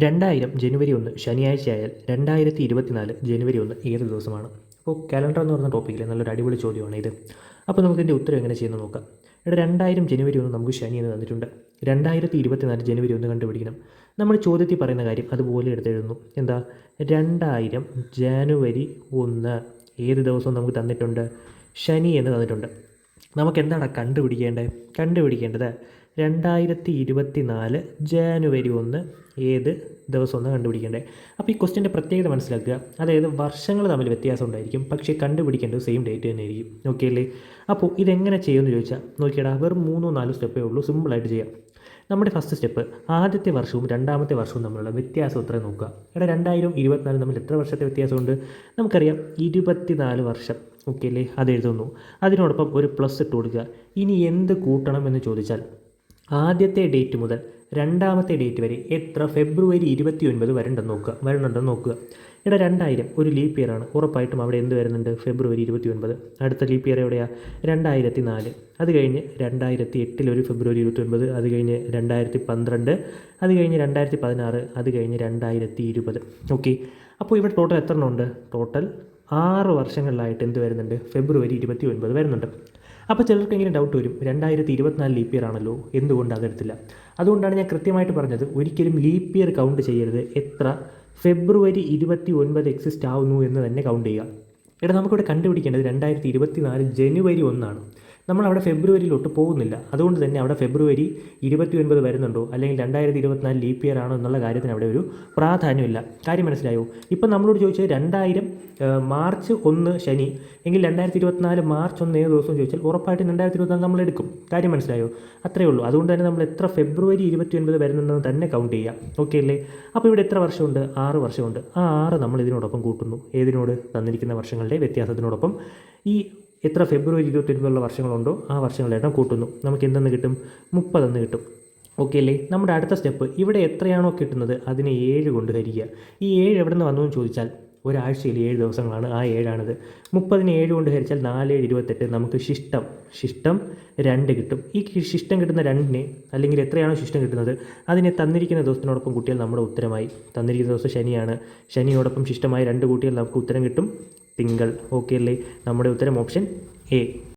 2000 ജനുവരി 1 ശനിയാഴ്ചയായാൽ 2024 ജനുവരി 1 ഏത് ദിവസമാണ്? അപ്പോൾ കലണ്ടർ എന്ന് പറഞ്ഞ ടോപ്പിക്കിൽ നല്ലൊരു അടിപൊളി ചോദ്യമാണ് ഇത്. അപ്പോൾ നമുക്കിതിൻ്റെ ഉത്തരം എങ്ങനെ ചെയ്യുന്നത് നോക്കാം. ഇവിടെ 2000 ജനുവരി 1 നമുക്ക് ശനി എന്ന് തന്നിട്ടുണ്ട്. 2024 ജനുവരി 1 കണ്ടുപിടിക്കണം. നമ്മൾ ചോദ്യത്തിൽ പറയുന്ന കാര്യം അതുപോലെ എടുത്തെഴുതുന്നു. എന്താ? 2000 ജനുവരി 1 ഏത് ദിവസവും നമുക്ക് തന്നിട്ടുണ്ട്? ശനി എന്ന് തന്നിട്ടുണ്ട്. നമുക്ക് എന്താണ് കണ്ടുപിടിക്കേണ്ടത് 2024 ജനുവരി 1 ഏത് ദിവസമെന്ന് കണ്ടുപിടിക്കേണ്ടത്. അപ്പോൾ ഈ ക്വസ്റ്റ്യൻ്റെ പ്രത്യേകത മനസ്സിലാക്കുക. അതായത് വർഷങ്ങൾ തമ്മിൽ വ്യത്യാസം ഉണ്ടായിരിക്കും, പക്ഷേ കണ്ടുപിടിക്കേണ്ടത് സെയിം ഡേറ്റ് തന്നെ ആയിരിക്കും. ഓക്കെ അല്ലേ? അപ്പോൾ ഇതെങ്ങനെ ചെയ്യുമെന്ന് ചോദിച്ചാൽ നോക്കിയടാ, വെറും 3-4 സ്റ്റെപ്പേ ഉള്ളൂ. സിമ്പിളായിട്ട് ചെയ്യാം. നമ്മുടെ ഫസ്റ്റ് സ്റ്റെപ്പ്, ആദ്യത്തെ വർഷവും രണ്ടാമത്തെ വർഷവും തമ്മിലുള്ള വ്യത്യാസം എത്ര നോക്കുക. 2024 തമ്മിൽ എത്ര വർഷത്തെ വ്യത്യാസമുണ്ട്? നമുക്കറിയാം, 24 വർഷം. ഓക്കെ അല്ലേ? അത് എഴുതുന്നു. അതിനോടൊപ്പം ഒരു പ്ലസ് ഇട്ട് കൊടുക്കുക. ഇനി എന്ത് കൂട്ടണം എന്ന് ചോദിച്ചാൽ ആദ്യത്തെ ഡേറ്റ് മുതൽ രണ്ടാമത്തെ ഡേറ്റ് വരെ എത്ര ഫെബ്രുവരി 29 വരുന്നുണ്ടെന്ന് നോക്കുക. 2000 ഒരു ലീപ്പ് ഇയറാണ്. ഉറപ്പായിട്ടും അവിടെ എന്ത് വരുന്നുണ്ട്? ഫെബ്രുവരി 29. അടുത്ത ലീപ്പ് ഇയർ എവിടെയാണ്? 2004. അത് കഴിഞ്ഞ് 2008 ഒരു ഫെബ്രുവരി 29. അത് കഴിഞ്ഞ് 2012. അത് കഴിഞ്ഞ് 2016. അത് കഴിഞ്ഞ് 2020. ഓക്കെ. അപ്പോൾ ഇവിടെ ടോട്ടൽ എത്ര എണ്ണമുണ്ട്? ടോട്ടൽ 6 വർഷങ്ങളിലായിട്ട് എന്ത് വരുന്നുണ്ട്? ഫെബ്രുവരി 29 വരുന്നുണ്ട്. അപ്പോൾ ചിലർക്കെങ്കിലും ഡൗട്ട് വരും, 2024 ലീപ്പ് ഇയർ ആണല്ലോ, എന്തുകൊണ്ട് അതെടുത്തില്ല? അതുകൊണ്ടാണ് ഞാൻ കൃത്യമായിട്ട് പറഞ്ഞത്, ഒരിക്കലും ലീപ്പ് ഇയർ കൗണ്ട് ചെയ്യരുത്. എത്ര ഫെബ്രുവരി 29 എക്സിസ്റ്റ് ആവുന്നു എന്ന് തന്നെ കൗണ്ട് ചെയ്യുക. നമുക്കിവിടെ കണ്ടുപിടിക്കേണ്ടത് 2024 ജനുവരി 1 നമ്മളവിടെ ഫെബ്രുവരിയിലോട്ട് പോകുന്നില്ല. അതുകൊണ്ട് തന്നെ അവിടെ ഫെബ്രുവരി 29 വരുന്നുണ്ടോ, അല്ലെങ്കിൽ 2024 ലീപ്പ് ഇയർ ആണോ എന്നുള്ള കാര്യത്തിന് അവിടെ ഒരു പ്രാധാന്യമില്ല. കാര്യം മനസ്സിലായോ? ഇപ്പം നമ്മളോട് ചോദിച്ചത് 2000 മാർച്ച് 1 ശനി എങ്കിൽ 2024 മാർച്ച് 1 ഏത് ദിവസം ചോദിച്ചാൽ ഉറപ്പായിട്ടും 2024 നമ്മൾ എടുക്കും. കാര്യം മനസ്സിലായോ? അത്രയേ ഉള്ളൂ. അതുകൊണ്ട് തന്നെ നമ്മൾ എത്ര ഫെബ്രുവരി 29 വരുന്നുണ്ടെന്ന് തന്നെ കൗണ്ട് ചെയ്യാം. ഓക്കെ അല്ലേ? അപ്പോൾ ഇവിടെ എത്ര വർഷമുണ്ട്? 6 വർഷമുണ്ട്. ആ 6 നമ്മൾ ഇതിനോടൊപ്പം കൂട്ടുന്നു. ഏതിനോട്? തന്നിരിക്കുന്ന വർഷങ്ങളുടെ വ്യത്യാസത്തിനോടൊപ്പം ഈ എത്ര ഫെബ്രുവരി 29 വർഷങ്ങളുണ്ടോ ആ വർഷങ്ങളുടെ കൂട്ടുന്നു. നമുക്ക് എന്തെന്ന് കിട്ടും? 30 എന്ന് കിട്ടും. ഓക്കെ അല്ലേ? നമ്മുടെ അടുത്ത സ്റ്റെപ്പ്, ഇവിടെ എത്രയാണോ കിട്ടുന്നത് അതിനെ 7 കൊണ്ട് ഹരിക്കുക. ഈ 7 എവിടെ നിന്ന് വന്നു എന്ന് ചോദിച്ചാൽ ഒരാഴ്ചയിൽ 7 ദിവസങ്ങളാണ്. ആ 7 30നെ 7 കൊണ്ട് ഹരിച്ചാൽ 4 7 28. നമുക്ക് ശിഷ്ടം 2 കിട്ടും. ഈ ശിഷ്ടം കിട്ടുന്ന 2നെ, അല്ലെങ്കിൽ എത്രയാണോ ശിഷ്ടം കിട്ടുന്നത് അതിനെ തന്നിരിക്കുന്ന ദിവസത്തിനോടൊപ്പം കൂട്ടിയാൽ നമ്മുടെ ഉത്തരമായി. തന്നിരിക്കുന്ന ദിവസം ശനിയാണ്. ശനിയോടൊപ്പം ശിഷ്ടമായി 2 കൂട്ടിയാൽ നമുക്ക് ഉത്തരം കിട്ടും, തിങ്കൾ. ഓക്കെ അല്ലേ? നമ്മുടെ ഉത്തരം ഓപ്ഷൻ എ.